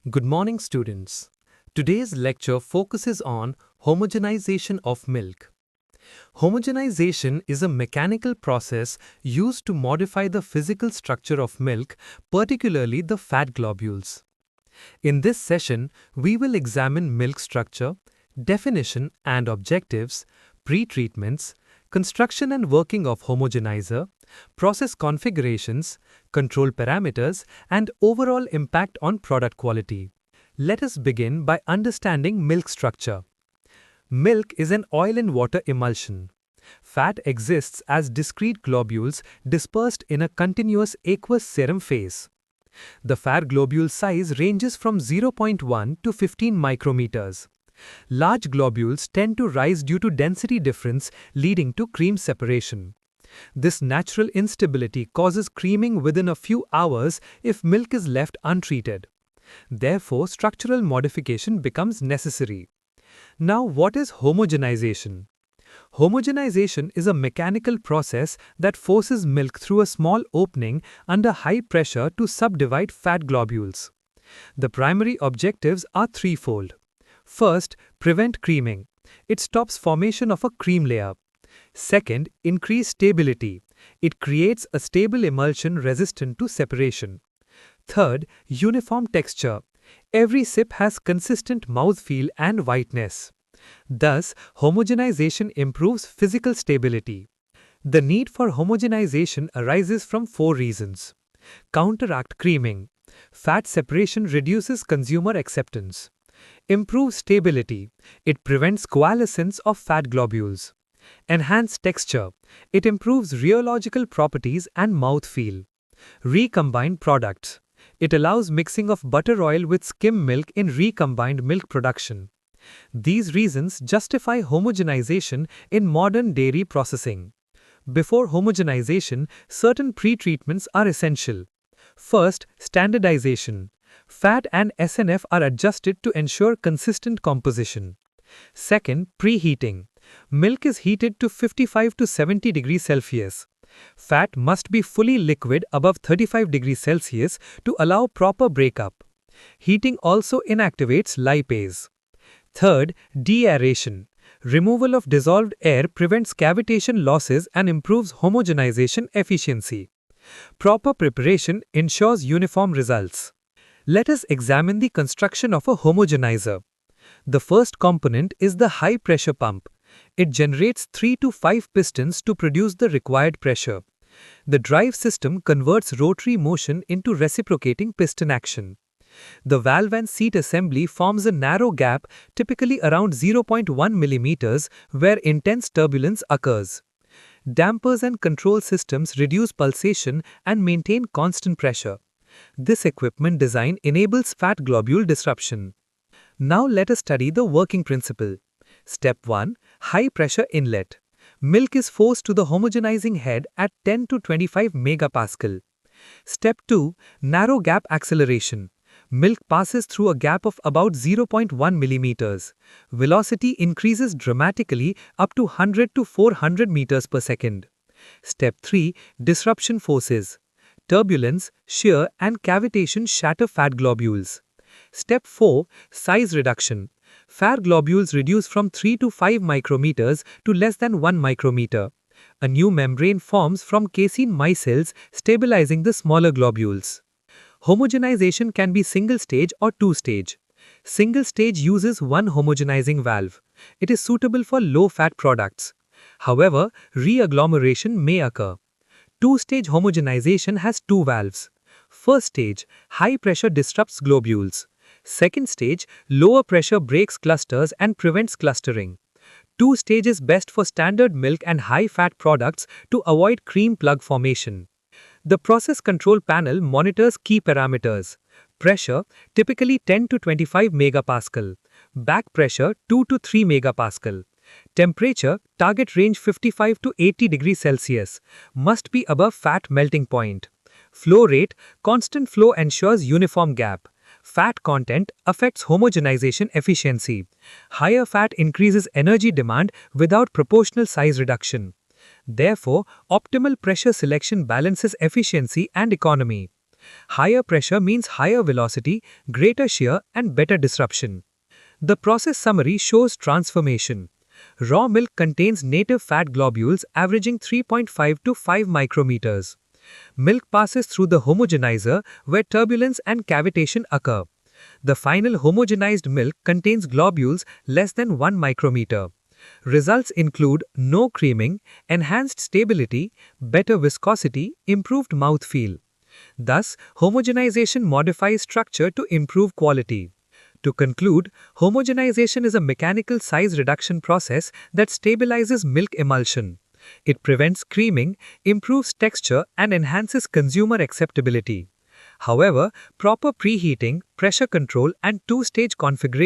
Good morning, students. Today's lecture focuses on homogenization of milk. Homogenization is a mechanical process used to modify the physical structure of milk, particularly the fat globules. In this session, we will examine milk structure, definition and objectives, pre-treatments, construction and working of homogenizer, process configurations, control parameters, and overall impact on product quality. Let us begin by understanding milk structure. Milk is an oil and water emulsion. Fat exists as discrete globules dispersed in a continuous aqueous serum phase. The fat globule size ranges from 0.1 to 15 micrometers. Large globules tend to rise due to density difference, leading to cream separation. This natural instability causes creaming within a few hours if milk is left untreated. Therefore, structural modification becomes necessary. Now, what is homogenization? Homogenization is a mechanical process that forces milk through a small opening under high pressure to subdivide fat globules. The primary objectives are threefold. First, prevent creaming. It stops formation of a cream layer. Second, increase stability. It creates a stable emulsion resistant to separation. Third, uniform texture. Every sip has consistent mouthfeel and whiteness. Thus, homogenization improves physical stability. The need for homogenization arises from four reasons. Counteract creaming. Fat separation reduces consumer acceptance. Improve stability. It prevents coalescence of fat globules. Enhance texture. It improves rheological properties and mouthfeel. Recombine products. It allows mixing of butter oil with skim milk in recombined milk production. These reasons justify homogenization in modern dairy processing. Before homogenization, certain pre-treatments are essential. First, standardization. Fat and SNF are adjusted to ensure consistent composition. Second, preheating. Milk is heated to 55 to 70 degrees Celsius. Fat must be fully liquid above 35 degrees Celsius to allow proper breakup. Heating also inactivates lipase. Third, deaeration. Removal of dissolved air prevents cavitation losses and improves homogenization efficiency. Proper preparation ensures uniform results. Let us examine the construction of a homogenizer. The first component is the high-pressure pump. It generates 3 to 5 pistons to produce the required pressure. The drive system converts rotary motion into reciprocating piston action. The valve and seat assembly forms a narrow gap, typically around 0.1 millimeters, where intense turbulence occurs. Dampers and control systems reduce pulsation and maintain constant pressure. This equipment design enables fat globule disruption. Now let us study the working principle. Step 1. High pressure inlet. Milk is forced to the homogenizing head at 10 to 25 megapascal. Step 2. Narrow gap acceleration. Milk passes through a gap of about 0.1 millimeters. Velocity increases dramatically up to 100 to 400 meters per second. Step 3. Disruption forces. Turbulence, shear, and cavitation shatter fat globules. Step 4. Size reduction. Fat globules reduce from 3 to 5 micrometers to less than 1 micrometer. A new membrane forms from casein micelles, stabilizing the smaller globules. Homogenization can be single-stage or two-stage. Single-stage uses one homogenizing valve. It is suitable for low-fat products. However, re-agglomeration may occur. Two-stage homogenization has two valves. First stage, high pressure disrupts globules. Second stage, lower pressure breaks clusters and prevents clustering. Two-stage is best for standard milk and high-fat products to avoid cream plug formation. The process control panel monitors key parameters. Pressure, typically 10 to 25 megapascal. Back pressure, 2 to 3 megapascal. Temperature, target range 55 to 80 degrees Celsius. Must be above fat melting point. Flow rate, constant flow ensures uniform gap. Fat content affects homogenization efficiency. Higher fat increases energy demand without proportional size reduction. Therefore, optimal pressure selection balances efficiency and economy. Higher pressure means higher velocity, greater shear, and better disruption. The process summary shows transformation. Raw milk contains native fat globules averaging 3.5 to 5 micrometers. Milk passes through the homogenizer where turbulence and cavitation occur. The final homogenized milk contains globules less than 1 micrometer. Results include no creaming, enhanced stability, better viscosity, improved mouthfeel. Thus, homogenization modifies structure to improve quality. To conclude, homogenization is a mechanical size reduction process that stabilizes milk emulsion. It prevents creaming, improves texture, and enhances consumer acceptability. However, proper preheating, pressure control, and two-stage configuration